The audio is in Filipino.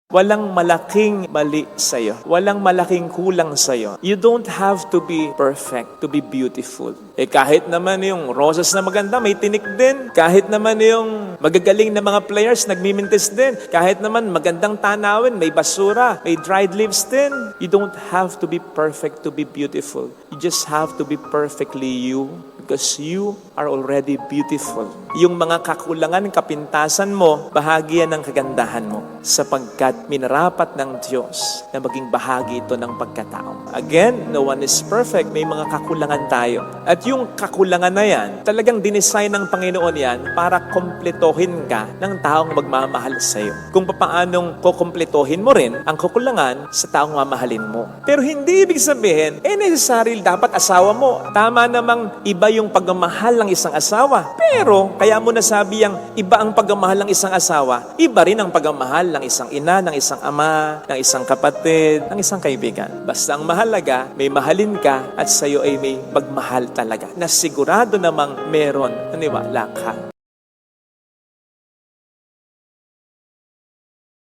Walang malaking mali sa'yo. Walang malaking kulang sa'yo. You don't have to be perfect, to be beautiful. Kahit naman yung roses na maganda, may tinik din. Kahit naman yung magagaling na mga players, nagmimintis din. Kahit naman magandang tanawin, may basura, may dried leaves din. You don't have to be perfect to be beautiful. You just have to be perfectly you because you are already beautiful. Yung mga kakulangan, kapintasan mo, bahagi yan ng kagandahan mo sapagkat minarapat ng Diyos na maging bahagi ito ng pagkatao. Again, no one is perfect. May mga kakulangan tayo. At yung kakulangan na yan, talagang dinesign ng Panginoon yan para kompletohin ka ng taong magmamahal sa iyo. Kung paanong kukompletohin mo rin ang kakulangan sa taong mamahalin mo. Pero hindi ibig sabihin, necessary dapat asawa mo. Tama namang iba yung pagmamahal ng isang asawa. Pero, kaya mo nasabi ang iba ang pagmamahal ng isang asawa, iba rin ang pagmamahal ng isang ina, ng isang ama, ng isang kapatid, ng isang kaibigan. Basta ang mahalaga, may mahalin ka at sa'yo ay may magmahal talaga. Na sigurado namang meron, naniwala ka.